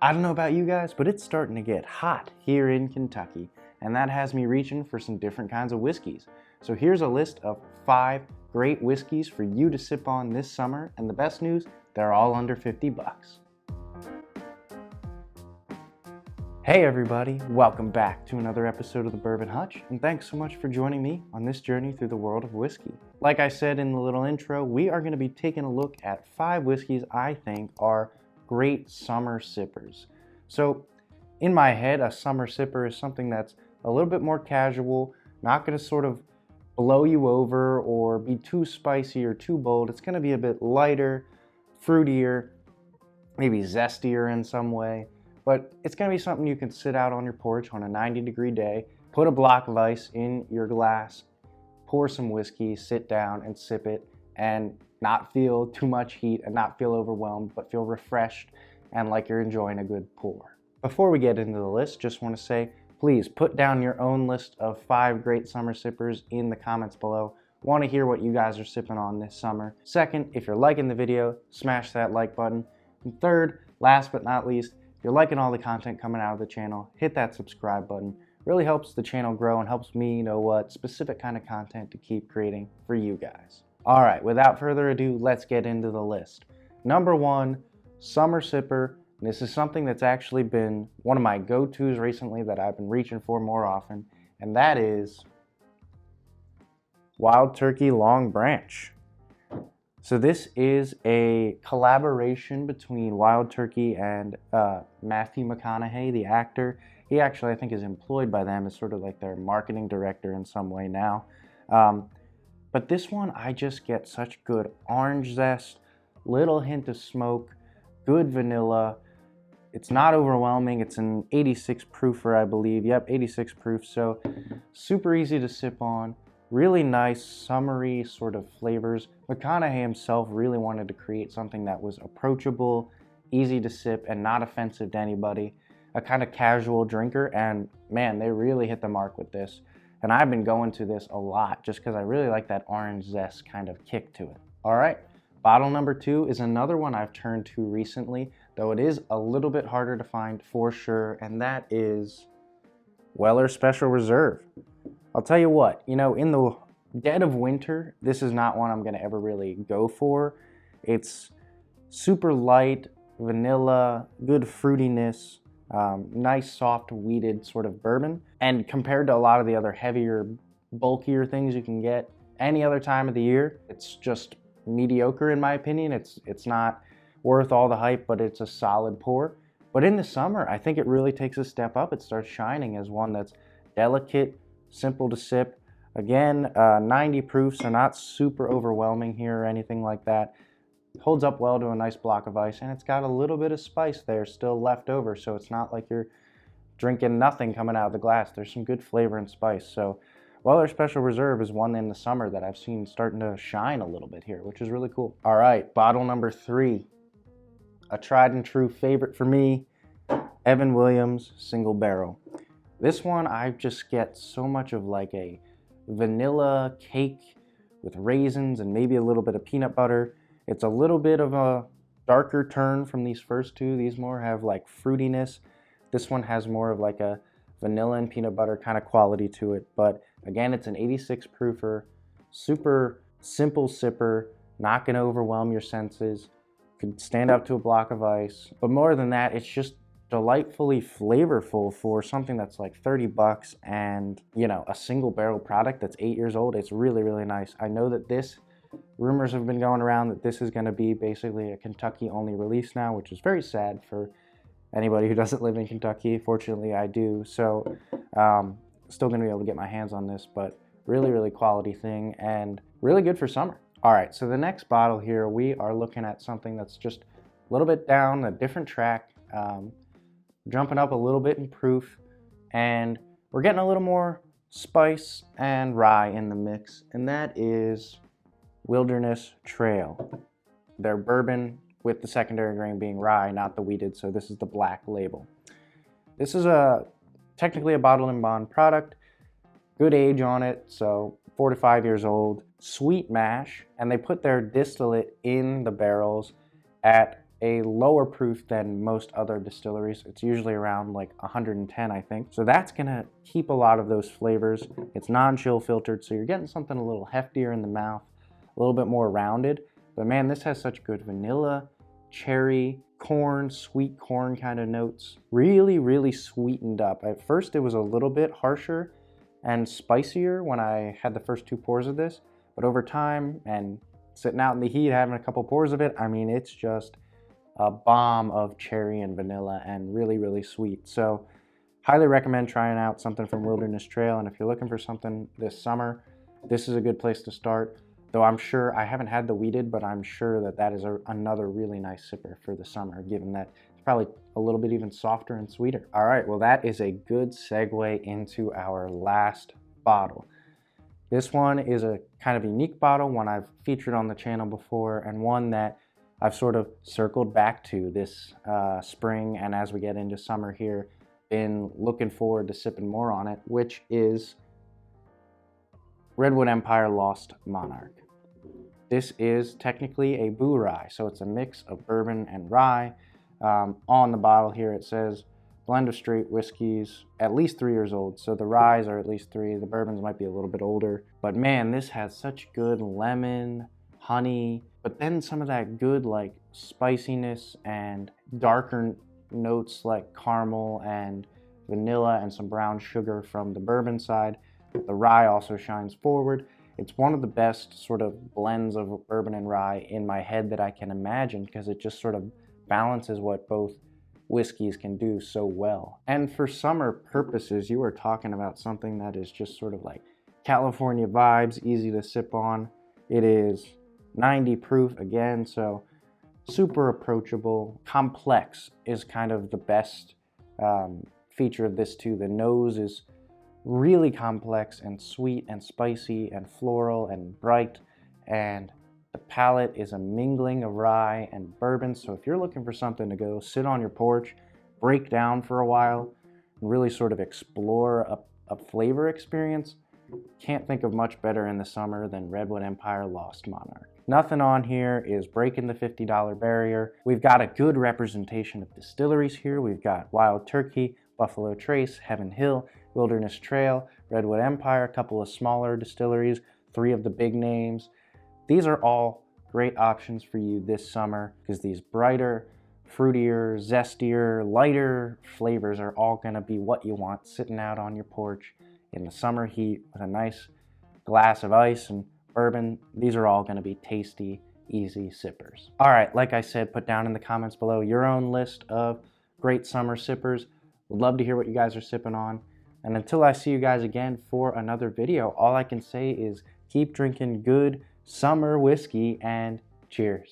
I don't know about you guys, but it's starting to get hot here in Kentucky, and that has me reaching for some different kinds of whiskeys. So here's a list of 5 great whiskeys for you to sip on this summer, and the best news, they're all under 50 bucks. Hey everybody, welcome back to another episode of the Bourbon Hutch, and thanks so much for joining me on this journey through the world of whiskey. Like I said in the little intro, we are going to be taking a look at 5 whiskeys I think are great summer sippers. So in my head, a summer sipper is something that's a little bit more casual, not going to sort of blow you over or be too spicy or too bold. It's going to be a bit lighter, fruitier, maybe zestier in some way, but it's going to be something you can sit out on your porch on a 90-degree day, put a block of ice in your glass, pour some whiskey, sit down and sip it, and not feel too much heat and not feel overwhelmed, but feel refreshed and like you're enjoying a good pour. Before we get into the list, just want to say, please put down your own list of 5 great summer sippers in the comments below. Want to hear what you guys are sipping on this summer. Second, if you're liking the video, smash that like button. And third, last but not least, if you're liking all the content coming out of the channel, hit that subscribe button. Really helps the channel grow and helps me know what specific kind of content to keep creating for you guys. All right, without further ado, let's get into the list. Number 1, summer sipper. This is something that's actually been one of my go-tos recently that I've been reaching for more often, and that is Wild Turkey Long Branch. So this is a collaboration between Wild Turkey and Matthew McConaughey, the actor. He actually, I think, is employed by them as sort of like their marketing director in some way now. But this one, I just get such good orange zest, little hint of smoke, good vanilla. It's not overwhelming. It's an 86 proofer, I believe. Yep, 86 proof. So super easy to sip on. Really nice, summery sort of flavors. McConaughey himself really wanted to create something that was approachable, easy to sip, and not offensive to anybody. A kind of casual drinker, and man, they really hit the mark with this. And I've been going to this a lot just because I really like that orange zest kind of kick to it. All right, bottle number 2 is another one I've turned to recently, though it is a little bit harder to find for sure, and that is Weller Special Reserve. I'll tell you what, in the dead of winter, this is not one I'm going to ever really go for. It's super light, vanilla, good fruitiness, nice soft wheated sort of bourbon, and compared to a lot of the other heavier, bulkier things you can get any other time of the year, it's just mediocre in my opinion. It's not worth all the hype, but it's a solid pour. But in the summer, I think it really takes a step up. It starts shining as one that's delicate, simple to sip. Again, 90 proof, so not super overwhelming here or anything like that. Holds up well to a nice block of ice, and it's got a little bit of spice there still left over, so it's not like you're drinking nothing coming out of the glass. There's some good flavor and spice. So Weller Special Reserve is one in the summer that I've seen starting to shine a little bit here, which is really cool. All right, bottle number 3, a tried and true favorite for me, Evan Williams Single Barrel. This one I just get so much of like a vanilla cake with raisins and maybe a little bit of peanut butter. It's a little bit of a darker turn from these first 2. These more have like fruitiness. This one has more of like a vanilla and peanut butter kind of quality to it. But again, it's an 86 proofer, super simple sipper, not going to overwhelm your senses. Could stand up to a block of ice. But more than that, it's just delightfully flavorful for something that's like 30 bucks and, a single barrel product that's 8 years old. It's really, really nice. I know that rumors have been going around that this is going to be basically a Kentucky only release now, which is very sad for anybody who doesn't live in Kentucky. Fortunately, I do. So still going to be able to get my hands on this, but really, really quality thing and really good for summer. All right, so the next bottle here, we are looking at something that's just a little bit down, a different track, jumping up a little bit in proof, and we're getting a little more spice and rye in the mix, and that is Wilderness Trail. Their bourbon with the secondary grain being rye, not the wheated, so this is the black label. This is technically a bottled and bond product, good age on it, so 4 to 5 years old, sweet mash, and they put their distillate in the barrels at a lower proof than most other distilleries. It's usually around like 110, I think. So that's gonna keep a lot of those flavors. It's non-chill filtered, so you're getting something a little heftier in the mouth, a little bit more rounded. But man, this has such good vanilla, cherry, corn, sweet corn kind of notes. Really, really sweetened up. At first it was a little bit harsher and spicier when I had the first 2 pours of this, but over time and sitting out in the heat, having a couple pours of it, I mean, it's just a bomb of cherry and vanilla and really, really sweet. So highly recommend trying out something from Wilderness Trail. And if you're looking for something this summer, this is a good place to start. Though I'm sure, I haven't had the wheated, but I'm sure that that is another really nice sipper for the summer, given that it's probably a little bit even softer and sweeter. All right, well, that is a good segue into our last bottle. This one is a kind of unique bottle, one I've featured on the channel before, and one that I've sort of circled back to this spring, and as we get into summer here, been looking forward to sipping more on it, which is Redwood Empire Lost Monarch. This is technically a boo rye, so it's a mix of bourbon and rye. On the bottle here it says blend of straight whiskeys, at least 3 years old. So the ryes are at least 3, the bourbons might be a little bit older. But man, this has such good lemon, honey, but then some of that good like spiciness and darker notes like caramel and vanilla and some brown sugar from the bourbon side. The rye also shines forward. It's one of the best sort of blends of bourbon and rye in my head that I can imagine, because it just sort of balances what both whiskeys can do so well. And for summer purposes, you are talking about something that is just sort of like California vibes, easy to sip on. It is 90 proof again, so super approachable. Complex is kind of the best feature of this too. The nose is really complex and sweet and spicy and floral and bright, and the palate is a mingling of rye and bourbon. So if you're looking for something to go sit on your porch, break down for a while, and really sort of explore a flavor experience, can't think of much better in the summer than Redwood Empire Lost Monarch. Nothing on here is breaking the $50 barrier. We've got a good representation of distilleries here. We've got Wild Turkey, Buffalo Trace, Heaven Hill, Wilderness Trail, Redwood Empire, a couple of smaller distilleries, 3 of the big names. These are all great options for you this summer, because these brighter, fruitier, zestier, lighter flavors are all gonna be what you want sitting out on your porch in the summer heat with a nice glass of ice and bourbon. These are all gonna be tasty, easy sippers. All right, like I said, put down in the comments below your own list of great summer sippers. Would love to hear what you guys are sipping on. And until I see you guys again for another video, all I can say is keep drinking good summer whiskey and cheers.